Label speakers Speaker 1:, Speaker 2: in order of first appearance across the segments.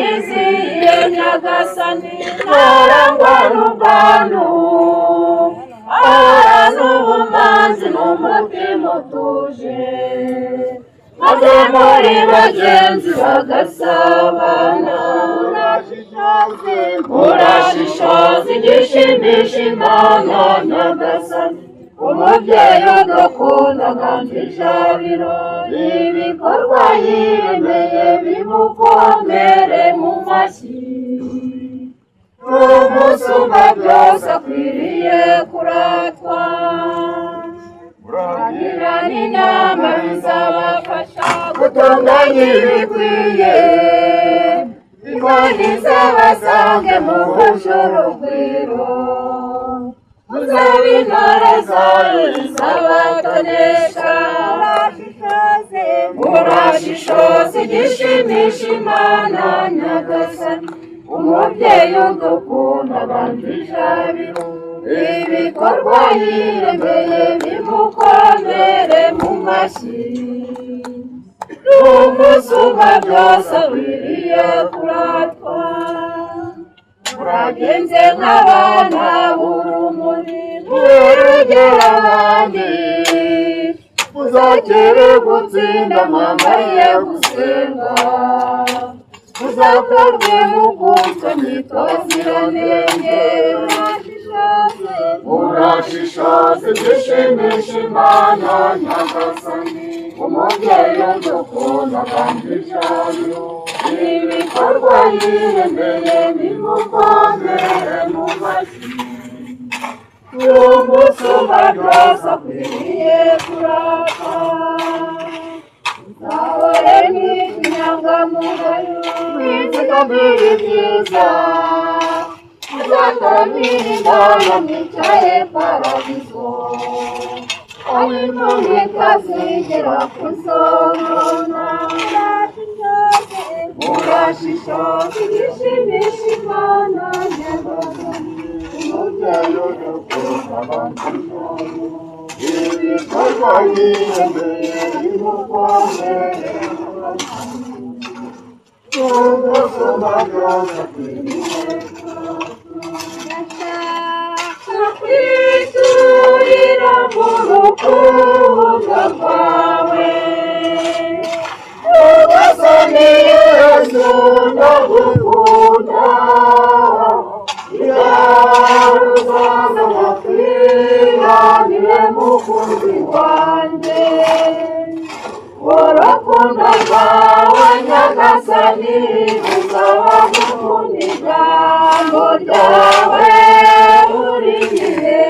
Speaker 1: yizihiye Nyagasani ntarangwa n'ubwandu ahorana ubumanzi n'umutima utuje maze muri bagenzi bagasabana urashishoza igishimisha Imana Nyagasani umubyeyi udukunda kandi ijabiro ibikorwa yiremeye bimukomere mu mashyi n'umusumba byose akwiriye kuratwa uragira n'inama bizabafasha gutunganya ibikwiye inkoni zabasange mu bushorogwiro muzabe intore zayo zizabatonesha urashishoze igishimisha Imana Nyagasani umubyeyi udukunda kandi ijabiro ibikorwa yiremeye bimukomere mu mashyi n'umusumba byose akwiriye kuratwa muragenze nk'abana b'urumuri murugera abandi muzakere gutsinda mwambaye gusenga muzakorwe mukunzwe mwitoziranenge urashishoze igishimisha Imana Nyagasani umubyeyi udukunda kandi ijabiro ibikorwa yiremeye bimukomere mu mashyi n'umusumba byose akwiriye kurata uzahore n'inyangamugayo wizigamira ibyiza uzataramira indaya mwicaye paradizo aho impundu itazigera kuzonona urashishoza igishimisha Imana Nyagasani umubyeyi udukunda kandi ibikorwa yiremeye bimukomere n'umusumba byose akwiriye kwiturira mu rukundo rwawe Nyagasani Yesu ndagukunda iraruzaza bakwiranire mukunzi wanjye urukundo rwawe Nyagasani ruzaba gukunda ijambo ryawe buri gihe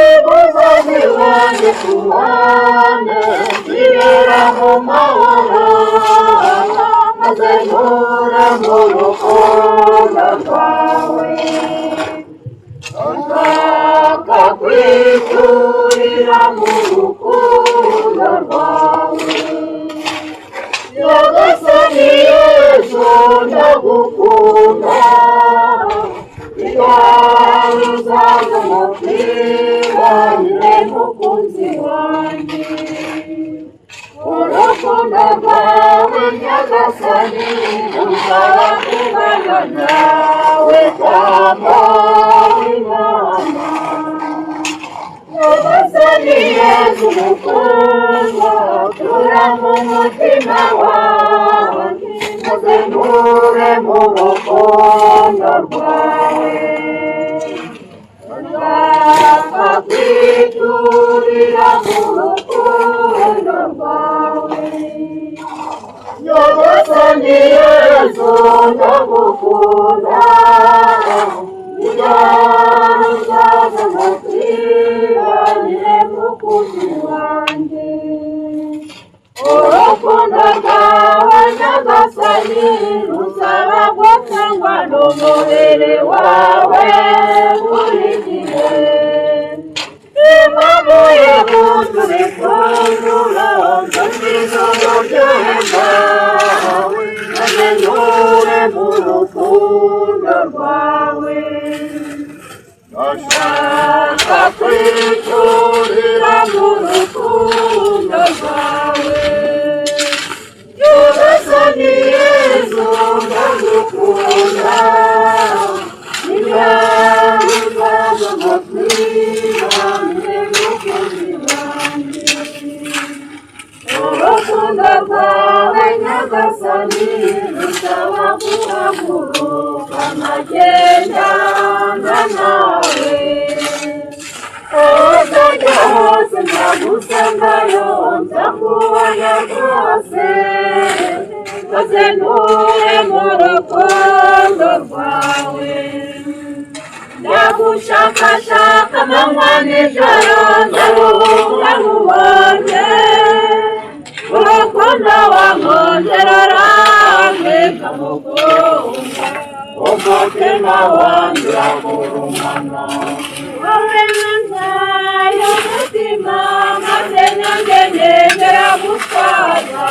Speaker 1: ibuzazi wanjye tubane zibera mu mahoro maze nture mu rukundo rwawe nshaka kwiturira mu rukundo rwawe Nyagasani Yesu ndagukunda iraruzaza mukwibanire mukunzi wanjye urukundo rwawe Nyagasani ruzaba kubana nawe Jambo w'Imana Nyagasani Yesu mukundwa tura mu mutima wanjye maze nture mu rukundo rwawe nshaka kwiturira mu rukundo rwawe Nyagasani Yesu ndagukunda iraruzaza mukwibanire mukunzi wanjye urukundo rwawe Nyagasani ruzaba gutangwa n'umubiri wawe buri gihe impamvu y'umuntu bikundura nzazizoro byawe maze nture mu rukundo rwawe ndashaka kwiturira mu rukundo rwawe Nyagasani Yesu urukundo rwawe nyagasani rusaba guhaguruka nkagendana nawe uzajya hose nzagusangayo nzakubona rwose maze nture mu rukundo rwawe ndagushakashaka amanywa n'ijoro ndaruhuka nkubonye urukundo wankundira rurambye nkamukunda umutima wanjye uragurumana wowe nzayo umutima maze nanjye ngendera gutwara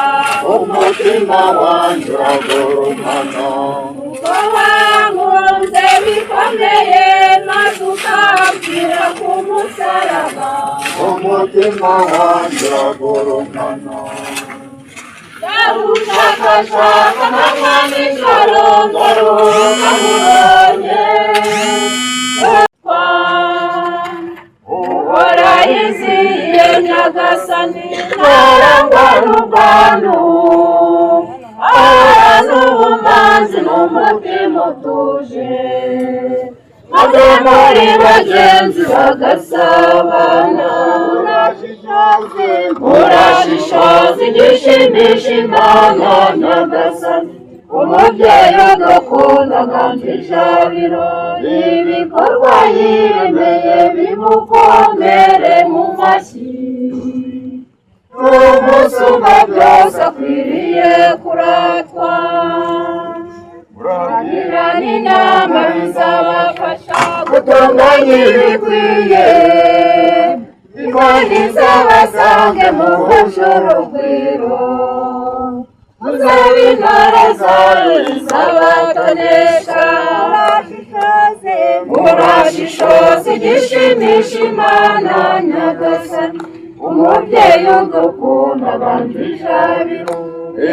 Speaker 1: umutima wanjye uragurumana uko wankunze bikomeye maze ukambwira ku musaraba umutima wanjye uragurumana ndagushakashaka amanywa n'ijoro ndaruhuka nkubonye uhora yizihiye nyagasani ntarangwa n'ubwandu ahorana ubumanzi n'umutima utuje maze muri bagenzi bagasabana urashishoza igishimisha Imana nyagasani umubyeyi udukunda kandi ijabiro ibikorwa yiremeye bimukomere mu mashyi umusumba byose akwiriye kuratwa uragira n'inama bizabafasha gutunganya ibikwiye Imana izabasange muhuje urugwiro muzabe intore zayo izabatonesha murashishoze igishimisha Imana nyagasani umubyeyi udukunda kandi ijabiro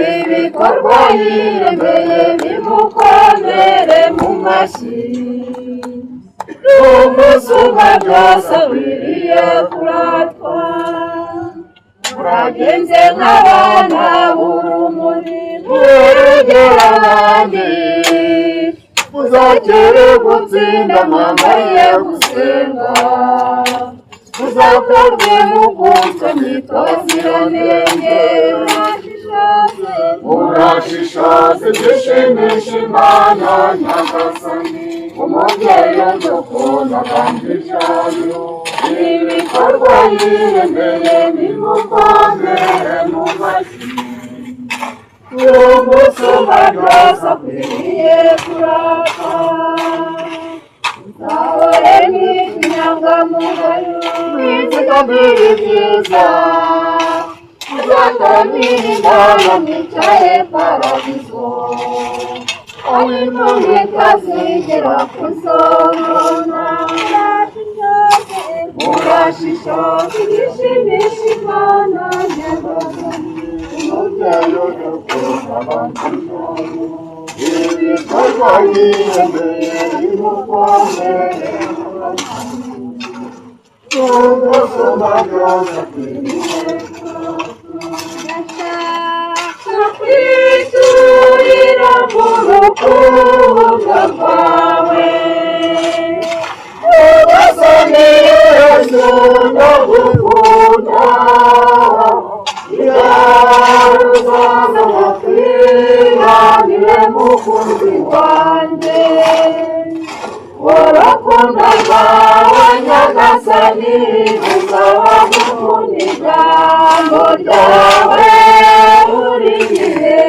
Speaker 1: ibikorwa yiremeye bimukomere mu mashyi umusumba byose akwiriye kuratwa muragenze nk'abana b'urumuri murugera abandi muzakere gutsinda mwambariye gusenga muzakorwe mukunzwe mwitoziranenge murashishoze igishimisha Imana nyagasani umubyeyi udukunda kandi ijabiro ibikorwa yiremeye bimukomere mu mashyi umusumba byose akwiriye kurata uzahore n'inyangamugayo mwizigamire ibyiza uzatamira indaya mwicaye paradizo aho impumyi itazigera kuzonona murashishoze igishimisha Imana nyagasani umubyeyi udukunda kandi ibikorwa yiremeye bimukomere umusumba byose akwiriye kwiturira mu rukundo rwawe nyagasani Yesu ndagukunda uzaza wakwihanire mukunzi wanjye urukundo rwawe nyagasani ruzaba gukunda ijambo ryawe buri gihe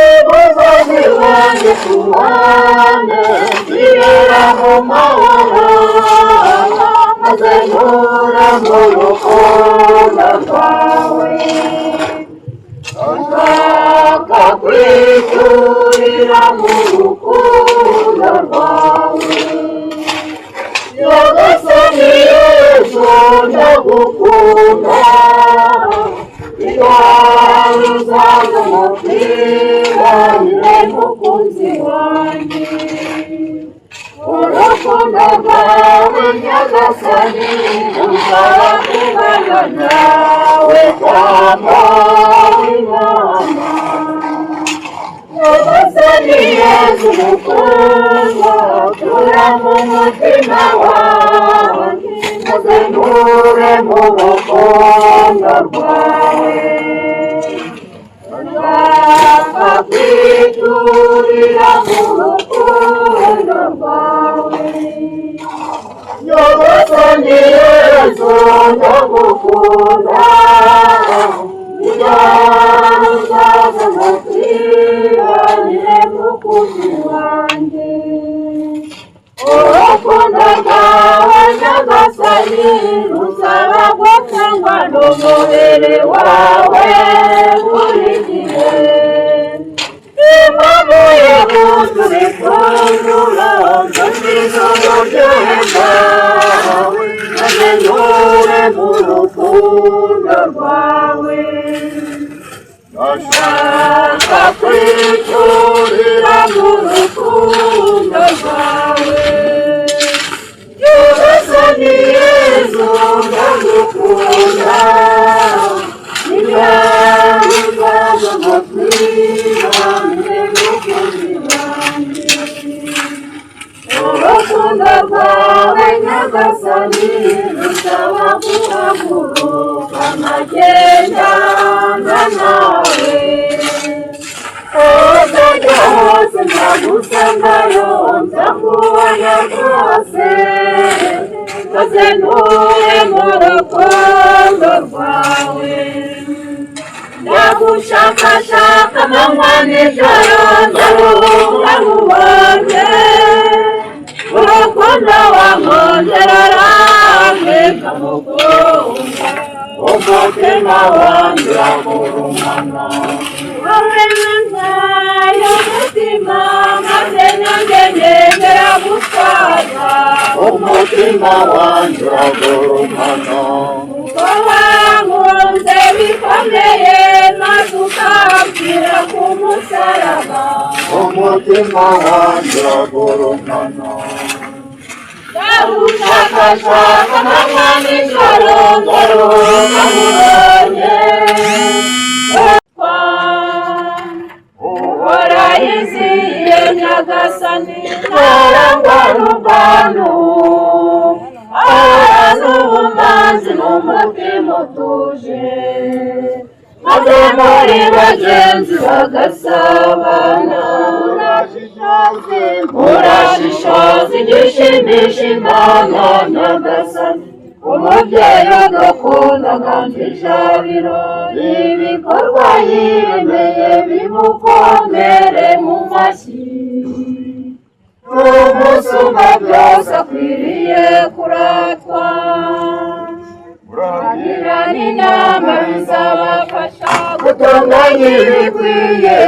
Speaker 1: umusozi wanjye tubane zibera mu mahoro maze ntura mu rukundo rwawe nshaka kwiturira mu rukundo rwawe nyagasani Yesu ndagukunda uzaza umupira mukunzi wanjye urukundo rwawe nyagasani ruzaba kubana nawe jambo w'Imana. Nyagasani Yesu mukundwa tura mu mutima wanjye maze nture mu rukundo rwawe. Nshaka kwiturira mu rukundo rwawe. Nyagasani Yesu ndagukunda uzaza mutwibanire mukunzi wanjye. Urukundo rwawe Nyagasani rusaba gutangwa n'umubiri wawe buri gihe. Impamvu y'umuntu bikundura nziza uburyohe bwawe maze nture mu rukundo rwawe. Ndashaka kwiturira mu rukundo rwawe. Nyagasani Yesu ndagukunda uzaza mutwibanire mukunzi wanjye. Urukundo rwawe Nyagasani rusaba guhaguruka nkagendana nawe. Uzajya hose ndagusangayo nzakubona rwose maze nture mu rukundo rwawe. Ndagushakashaka amanywa n'ijoro ndaruhuka nkubonye. Urukundo wankundira ramwe nkamukunda umutima wanjye uramurumana. Wowe nzayo umutima maze nanjye ngendera gutwaza umutima wanjye uramurumana. Uko wankunze bikomeye maze ukambwira ku musaraba umutima wanjye uramurumana. Ndagushakashaka amanywa n'ijoro ndaruhuka nkubonye. Uhora yizihiye Nyagasani ntarangwa n'ubwandu. Ahorana ubumanzi n'umutima utuje maze muri bagenzi bagasabana. Urashishoza igishimisha Imana Nyagasani umubyeyi udukunda kandi ijabiro. Ibikorwa yiremeye bimukomere mu mashyi. Umusumba byose akwiriye kuratwa. Uragira n'inama bizabafasha gutunganya ibikwiye.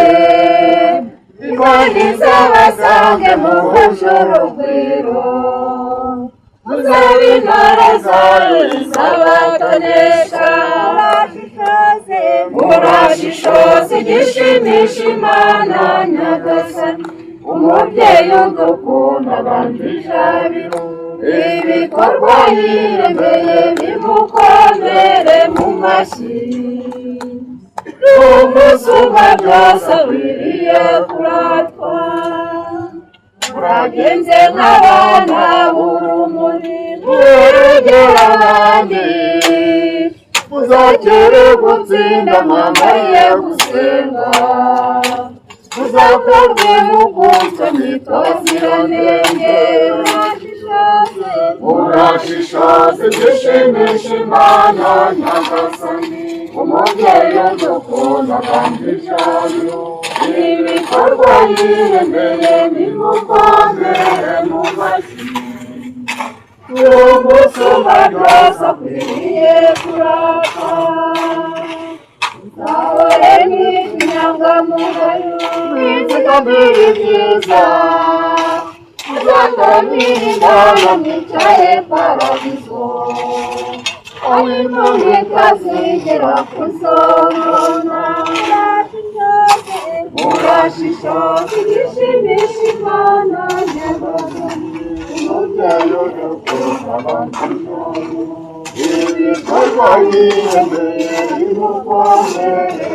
Speaker 1: Imana izabasange muhuje urugwiro. Muzabe intore zayo zizabatonesha. Urashishoze igishimisha Imana Nyagasani umubyeyi udukunda kandi ijabiro. Ibikorwa yiremeye bimukomere mu mashyi. Umusumba byose akwiriye kuratwa. Uragenze nk'abana b'urumuri murugera abandi. Muzakere gutsinda mwambaye gusenga. Muzakorwe mukunzwe mwitoze iranenge. Urashishoze igishimisha Imana Nyagasani umubyeyi udukunda kandi ijabiro. Ibikorwa yiremeye bimukomere mu mashyi. Umusumba byose akwiriye kuratwa. Uzahore n'inyangamugayo wizigamire ibyiza. Uzatamira indaya mwicaye paradizo. Aho intumbi itazigera kuzonona. Urashishoze igishimisha Imana Nyagasani ibikorwa yiremeye bimukomere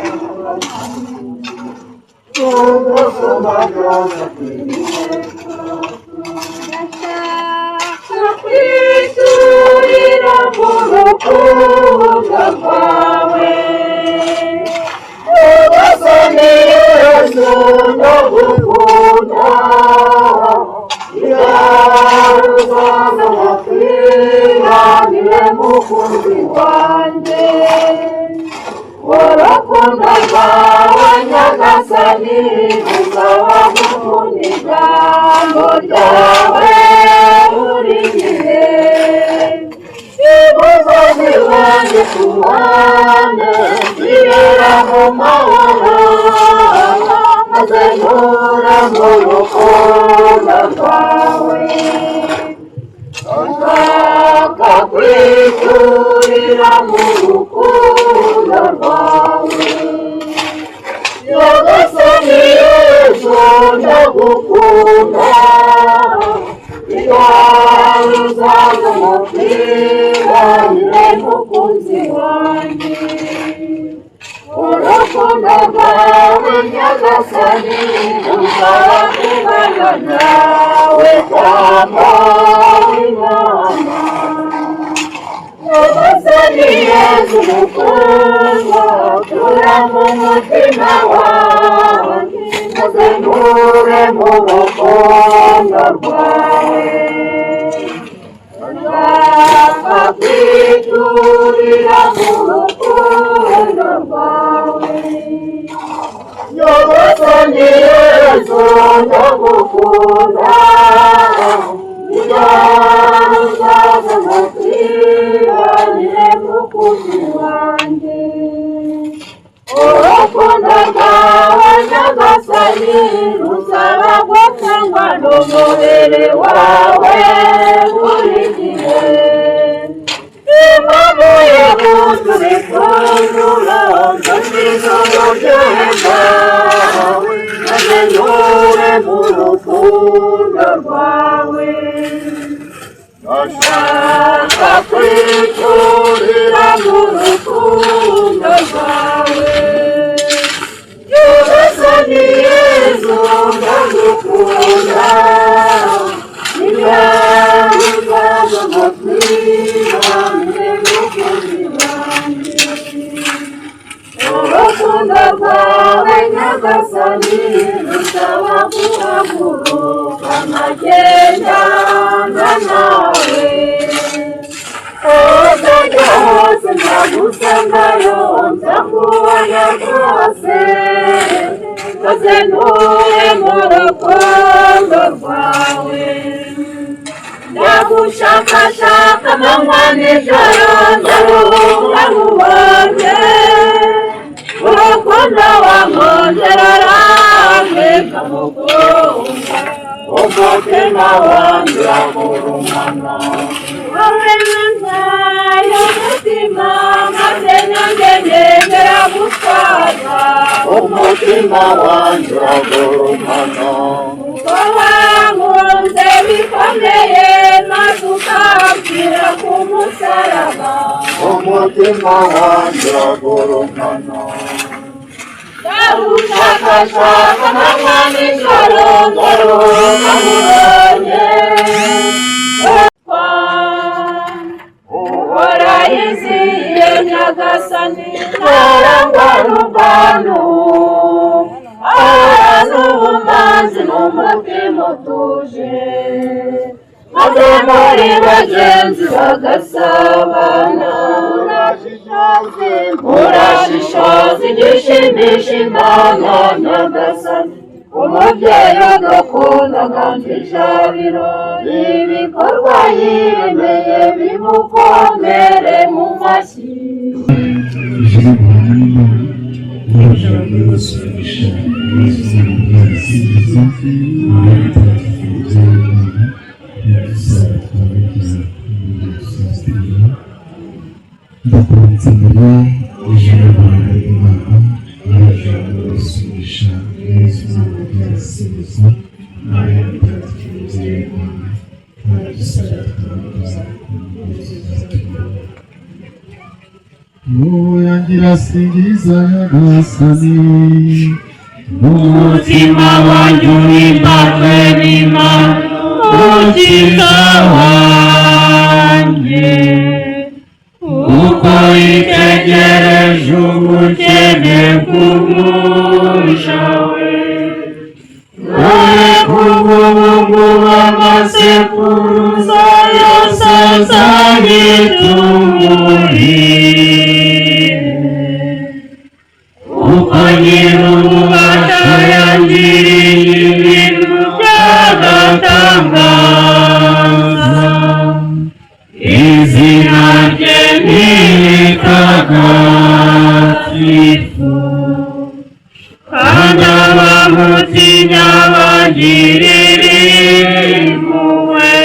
Speaker 1: ndashaka kwiturira mu rukundo rwawe ugasane Yesu ndagukunda uzaza wakwihanire mukunzi wanjye urukundo rwawe Nyagasani ruzaba gukunda ijambo ryawe buri gihe umusozi wanjye tubane zibera mu mahoro maze ntura mu rukundo rwawe ndashaka kwiturira mu rukundo rwawe Nyagasani Yesu ndagukunda iwawe uzaza umupira mukunzi wanjye urukundo rwawe Nyagasani ruzaba kubana nawe Jambo w'Imana Nyagasani Yesu mukundwa tura mu mutima wanjye maze nture mu rukundo rwawe ndashaka kwiturira mu rukundo rwawe Nyagasani Yesu ndagukunda uzaza mukwihanire mukunzi wanjye urukundo rwawe Nyagasani ruzaba gutangwa n'umubiri wawe buri gihe impamvu y'umuntu bikundura ndazizoro byawe maze nture mu rukundo rwawe ndashaka kwiturira mu rukundo rwawe Nyagasani Yesu ndagukunda ibyawe uzaza umupira mukunzi wanjye urukundo rwawe Nyagasani rusaba guhaguruka nkagendana nawe uzajya hose ndagusangayo nzakubona rwose maze nture mu rukundo rwawe ndagushakashaka amanywa n'ijoro ndaruhuka nkubonye urukundo wankongerera nkamukunda umutima wanjye uragurumana wowe ntayo umutima maze nanjye ngendera gutwara umutima wanjye uragurumana uko wankunze bikomeye maze ukambwira ku musaraba umutima wanjye uragurumana ndagushakashaka amanywa n'ijoro ndaruhuka nkubonye uhora yizihiye Nyagasani ntarangwa n'ubwandu ahorana ubumanzi n'umutima utuje maze muri bagenzi bagasabana urashishoza igishimisha Imana Nyagasani umubyeyi udukunda kandi ijabiro ibikorwa yiremeye bimukomere mu mashyi
Speaker 2: ndakuranze imbere y'ijoro ry'Imana naje gusubiza neza n'ibisubizo nawe mutagatifu Imana nagisara Yangira singiza Nyagasani,
Speaker 1: umutima wanjye uhimbazwe n'Imana umukiza wanjye, uko itegereje ubukene bw'umusha we. Dore kubw'ubungu bw'amasekuruza yose azanyitungurire, uko nyir'ububasha yangiriye ibintu by'agatangaza, izina rye ni ritagatifu, kandi abamutinya bagirira impuhwe.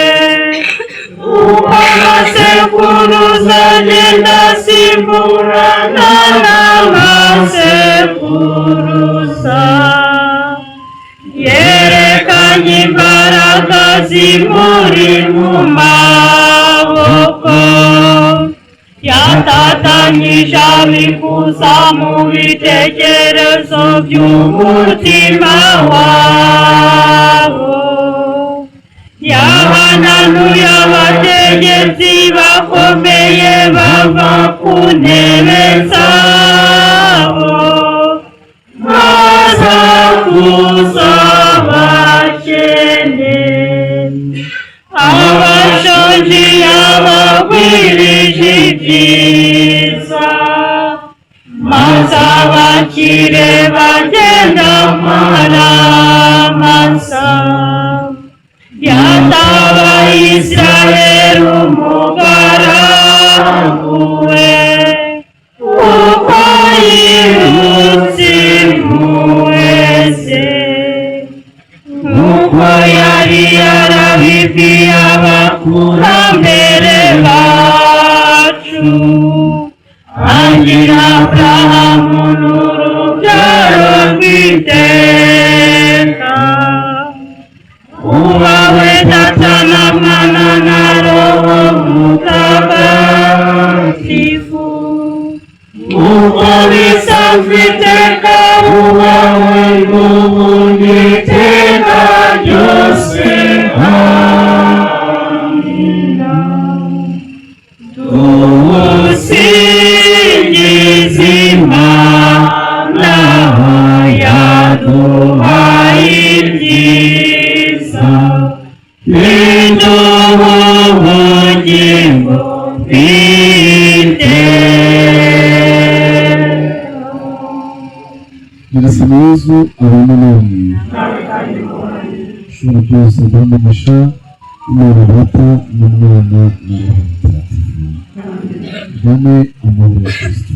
Speaker 1: Uko amasekuruza agenda asimburana n'amasekuruza, yerekanye imbaraga zimuri mu maboko, yatatanyije abikuza mu bitekerezo by'umutima wabo, yahananuye abategetsi bakomeye bava ku ntebe zabo, bazakuza abakene, abashonji yabagwirije ibyiza, maze abakire bagenda amaramasa. Yatabaye Israheli umugaragu we, uko yirutse impuhwe ze, nk'uko yari yarabibwiye abakurambere bacu, agira Aburahamu n'urubyaro rw'iteka. Ubawe Data na Mwana na Roho Mutagatifu, uko bisanzwe iteka, ubawe n'ubu n'iteka ryose. Amina. Tusingize Imana yaduhaye ibyiza, biduha ubugingo bw'iteka.
Speaker 2: Nyagasani Yezu abane namwe, ushobora byose aduha Imana Data n'Umwana na Roho Mutagatifu. Bane amahoro ya Kristo.